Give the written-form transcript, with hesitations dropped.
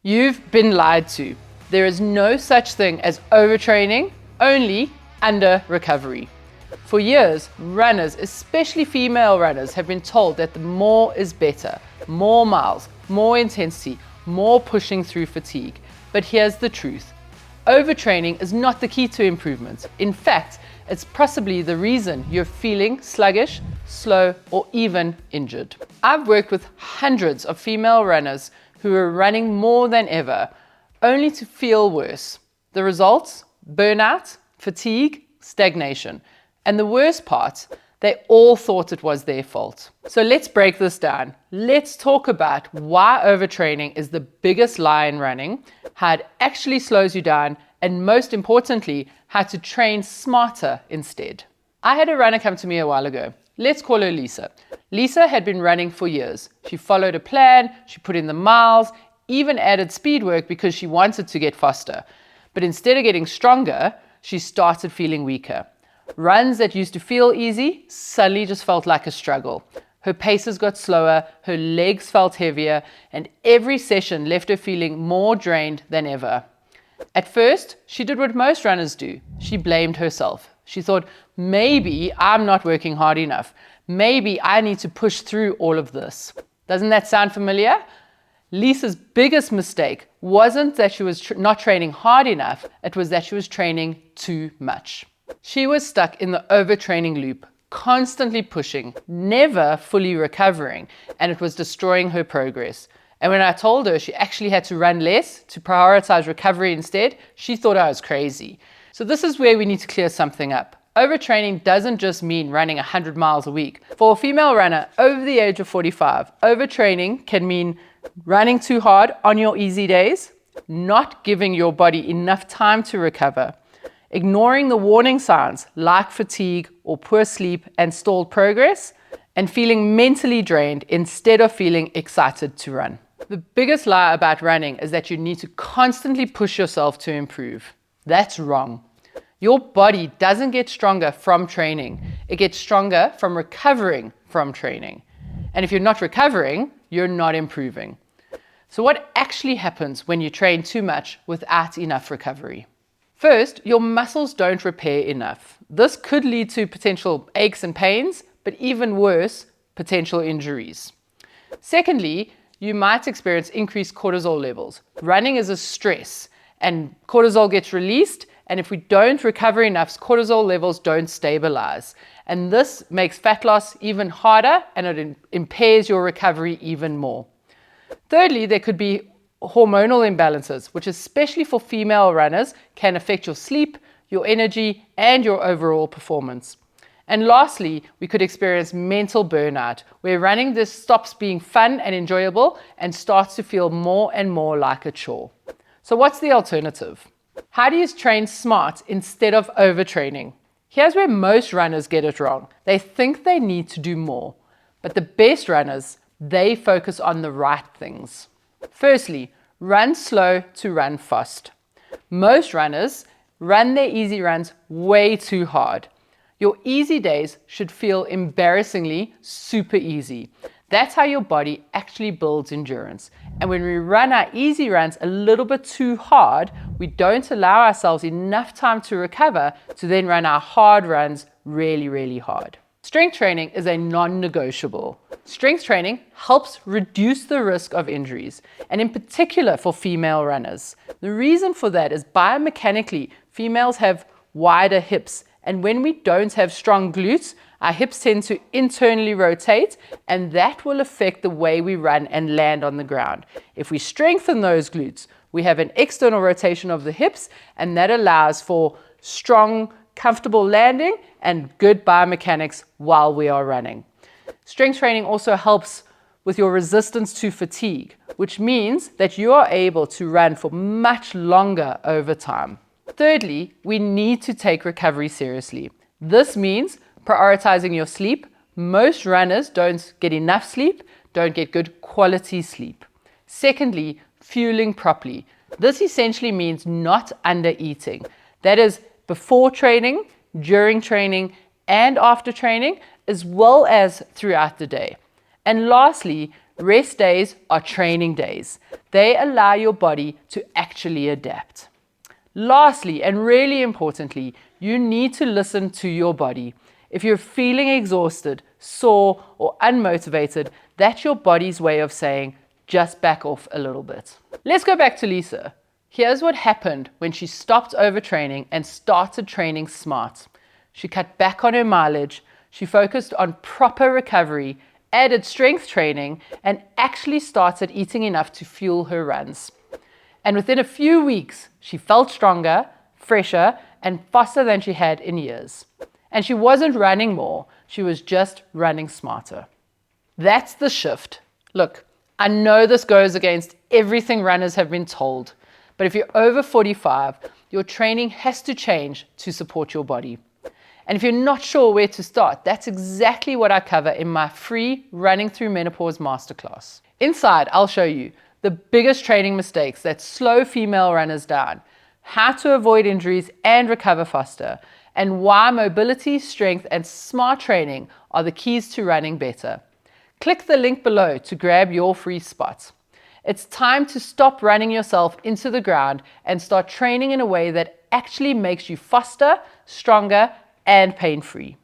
You've been lied to. There is no such thing as overtraining, only under recovery. For years, runners, especially female runners, have been told that the more is better. More miles, more intensity, more pushing through fatigue. But here's the truth. Overtraining is not the key to improvement. In fact, it's possibly the reason you're feeling sluggish, slow, or even injured. I've worked with hundreds of female runners who are running more than ever, only to feel worse. The results? Burnout, fatigue, stagnation. And the worst part, they all thought it was their fault. So let's break this down. Let's talk about why overtraining is the biggest lie in running, how it actually slows you down, and most importantly, how to train smarter instead. I had a runner come to me a while ago. Let's call her Lisa. Lisa had been running for years. She followed a plan, she put in the miles, even added speed work because she wanted to get faster. But instead of getting stronger, she started feeling weaker. Runs that used to feel easy suddenly just felt like a struggle. Her paces got slower, her legs felt heavier, and every session left her feeling more drained than ever. At first, she did what most runners do. She blamed herself. She thought, maybe I'm not working hard enough. Maybe I need to push through all of this. Doesn't that sound familiar? Lisa's biggest mistake wasn't that she was not training hard enough, it was that she was training too much. She was stuck in the overtraining loop, constantly pushing, never fully recovering, and it was destroying her progress. And when I told her she actually had to run less to prioritize recovery instead, she thought I was crazy. So this is where we need to clear something up. Overtraining doesn't just mean running 100 miles a week. For a female runner over the age of 45, overtraining can mean running too hard on your easy days, not giving your body enough time to recover, ignoring the warning signs like fatigue or poor sleep and stalled progress, and feeling mentally drained instead of feeling excited to run. The biggest lie about running is that you need to constantly push yourself to improve. That's wrong. Your body doesn't get stronger from training. It gets stronger from recovering from training. And if you're not recovering, you're not improving. So what actually happens when you train too much without enough recovery? First, your muscles don't repair enough. This could lead to potential aches and pains, but even worse, potential injuries. Secondly, you might experience increased cortisol levels. Running is a stress, and cortisol gets released, and if we don't recover enough, cortisol levels don't stabilize. And this makes fat loss even harder, and it impairs your recovery even more. Thirdly, there could be hormonal imbalances, which especially for female runners can affect your sleep, your energy, and your overall performance. And lastly, we could experience mental burnout, where running just stops being fun and enjoyable and starts to feel more and more like a chore. So what's the alternative? How do you train smart instead of overtraining? Here's where most runners get it wrong. They think they need to do more, but the best runners, they focus on the right things. Firstly, run slow to run fast. Most runners run their easy runs way too hard. Your easy days should feel embarrassingly super easy. That's how your body actually builds endurance. And when we run our easy runs a little bit too hard, we don't allow ourselves enough time to recover to then run our hard runs really, really hard. Strength training is a non-negotiable. Strength training helps reduce the risk of injuries, and in particular for female runners. The reason for that is biomechanically, females have wider hips, and when we don't have strong glutes, our hips tend to internally rotate, and that will affect the way we run and land on the ground. If we strengthen those glutes, we have an external rotation of the hips, and that allows for strong, comfortable landing and good biomechanics while we are running. Strength training also helps with your resistance to fatigue, which means that you are able to run for much longer over time. Thirdly, we need to take recovery seriously. This means prioritizing your sleep. Most runners don't get enough sleep, don't get good quality sleep. Secondly, fueling properly. This essentially means not under-eating. That is before training, during training, and after training, as well as throughout the day. And lastly, Rest days are training days. They allow your body to actually adapt. Lastly, and really importantly, you need to listen to your body. If you're feeling exhausted, sore, or unmotivated, that's your body's way of saying, just back off a little bit. Let's go back to Lisa. Here's what happened when she stopped overtraining and started training smart. She cut back on her mileage, she focused on proper recovery, added strength training, and actually started eating enough to fuel her runs. And within a few weeks, she felt stronger, fresher, and faster than she had in years. And she wasn't running more, she was just running smarter. That's the shift. Look, I know this goes against everything runners have been told, but if you're over 45, your training has to change to support your body. And if you're not sure where to start, that's exactly what I cover in my free Running Through Menopause Masterclass. Inside, I'll show you the biggest training mistakes that slow female runners down, how to avoid injuries and recover faster, and why mobility, strength, and smart training are the keys to running better. Click the link below to grab your free spot. It's time to stop running yourself into the ground and start training in a way that actually makes you faster, stronger, and pain-free.